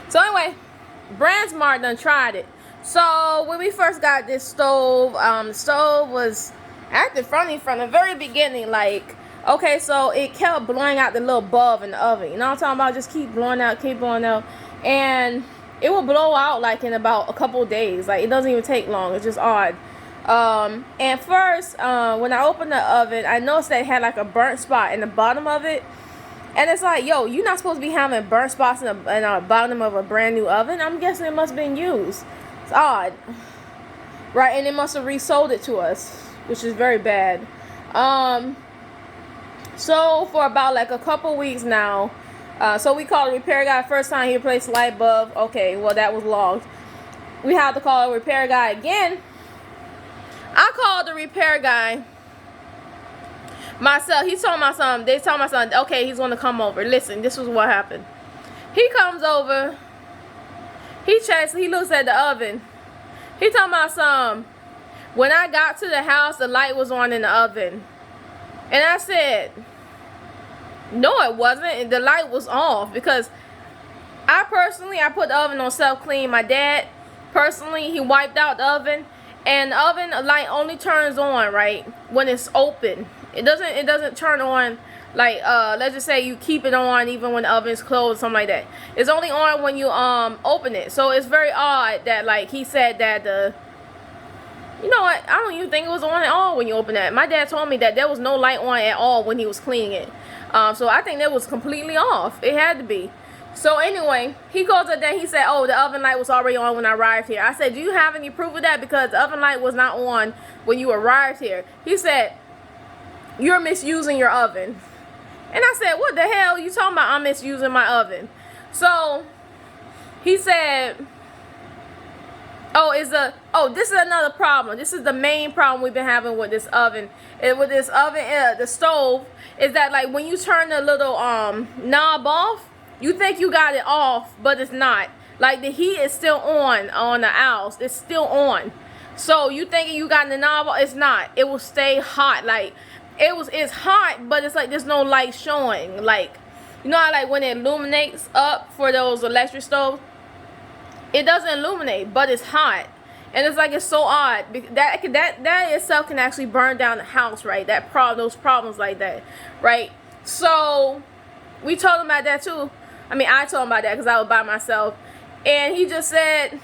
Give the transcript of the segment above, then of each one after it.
So anyway, Brandsmart done tried it. So when we first got this stove, the stove was acting funny from the very beginning. Like, okay, so it kept blowing out the little bulb in the oven. You know what I'm talking about? Just keep blowing out, and it will blow out like in about a couple of days. Like, it doesn't even take long. It's just odd. And first, when I opened the oven, I noticed that it had like a burnt spot in the bottom of it. And it's like, yo, you're not supposed to be having burnt spots in the bottom of a brand new oven. I'm guessing it must have been used. It's odd. Right, and they must have resold it to us, which is very bad. So for about like a couple weeks now, so we called the repair guy. First time he replaced the light bulb. Okay, well, that was logged. We had to call a repair guy again. I called the repair guy myself. They told my son, okay, he's gonna come over. Listen, this was what happened. He comes over, he checks, he looks at the oven. He told my son, when I got to the house, the light was on in the oven. And I said, no, it wasn't. The light was off, because I put the oven on self-clean. My dad, personally, he wiped out the oven. And the oven light only turns on, right, when it's open. It doesn't turn on, like, let's just say you keep it on even when the oven's closed, something like that. It's only on when you open it. So it's very odd that, like, he said that you know what, I don't even think it was on at all when you open that. My dad told me that there was no light on at all when he was cleaning it. So I think that was completely off. It had to be. So anyway, he goes up there, he said, oh, the oven light was already on when I arrived here. I said, do you have any proof of that? Because the oven light was not on when you arrived here. He said, you're misusing your oven. And I said, what the hell are you talking about? I'm misusing my oven. So he said, this is another problem. This is the main problem we've been having with this oven. The stove, is that, like, when you turn the little knob off, you think you got it off, but it's not. Like, the heat is still on the house. It's still on. So you thinking you got the knob off, it's not. It will stay hot. Like, it's hot, but it's like there's no light showing. Like, you know how, like, when it illuminates up for those electric stoves, it doesn't illuminate, but it's hot. And it's like, it's so odd. That itself can actually burn down the house, right? Those problems like that, right? So we told him about that too. I told him about that because I was by myself. And he just said,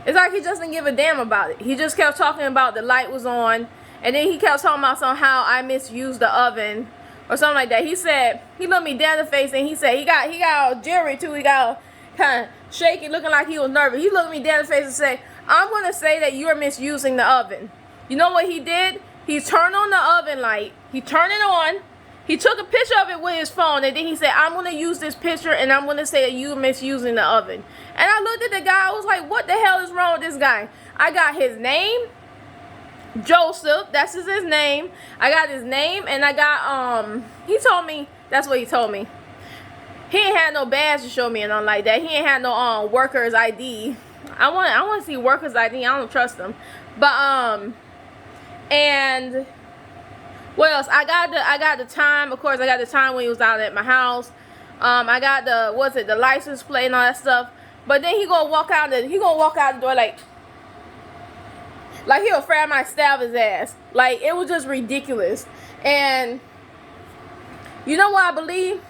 it's like he just didn't give a damn about it. He just kept talking about the light was on. And then he kept talking about somehow I misused the oven or something like that. He said, he looked me down the face and he said, he got jittery too. He got kind of shaky, looking like he was nervous. He looked me down the face and said, I'm going to say that you're misusing the oven. You know what he did? He turned on the oven light. He turned it on. He took a picture of it with his phone, and then he said, I'm going to use this picture, and I'm going to say that you're misusing the oven. And I looked at the guy. I was like, what the hell is wrong with this guy? I got his name, Joseph. That's his name. I got his name, and I got, he told me, that's what he told me. He ain't had no badge to show me and nothing like that. He ain't had no worker's ID. I want to see worker's ID. I don't trust them. But and what else? I got the time. Of course, I got the time when he was out at my house. I got the license plate and all that stuff. But then he gonna walk out the door like he was afraid I might stab his ass. Like, it was just ridiculous. And you know what I believe?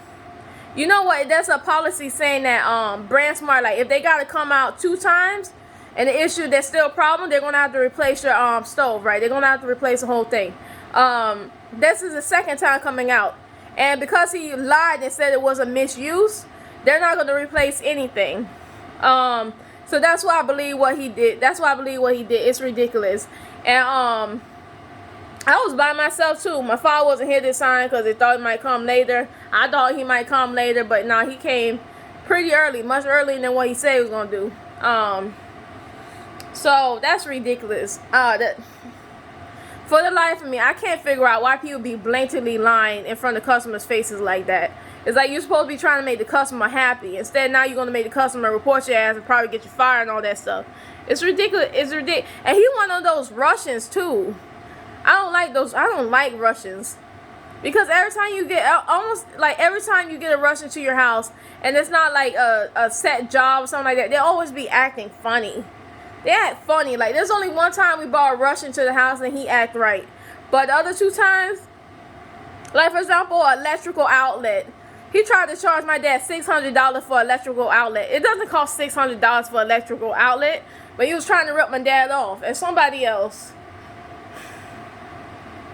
You know what? That's a policy saying that Brandsmart, like, if they got to come out 2 times and the issue there's still a problem, they're going to have to replace your stove, right? They're going to have to replace the whole thing. This is the second time coming out. And because he lied and said it was a misuse, they're not going to replace anything. So that's why I believe what he did. It's ridiculous. And I was by myself too. My father wasn't here this time because they thought he might come later. I thought he might come later, but no, he came pretty early, much earlier than what he said he was gonna do. So that's ridiculous. For the life of me, I can't figure out why people be blatantly lying in front of customers' faces like that. It's like you're supposed to be trying to make the customer happy. Instead, now you're gonna make the customer report your ass and probably get you fired and all that stuff. It's ridiculous. It's ridiculous. And he one of those Russians too. I don't like Russians. Because every time you get, almost like every time you get a rush into your house, and it's not like a set job or something like that, they'll always be acting funny. They act funny. Like, there's only one time we brought a rush into the house and he act right. But the other 2 times, like for example, electrical outlet. He tried to charge my dad $600 for electrical outlet. It doesn't cost $600 for electrical outlet, but he was trying to rip my dad off. And somebody else,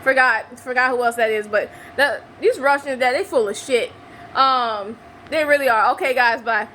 forgot who else that is, but these Russians, they full of shit. They really are. Okay, guys, bye.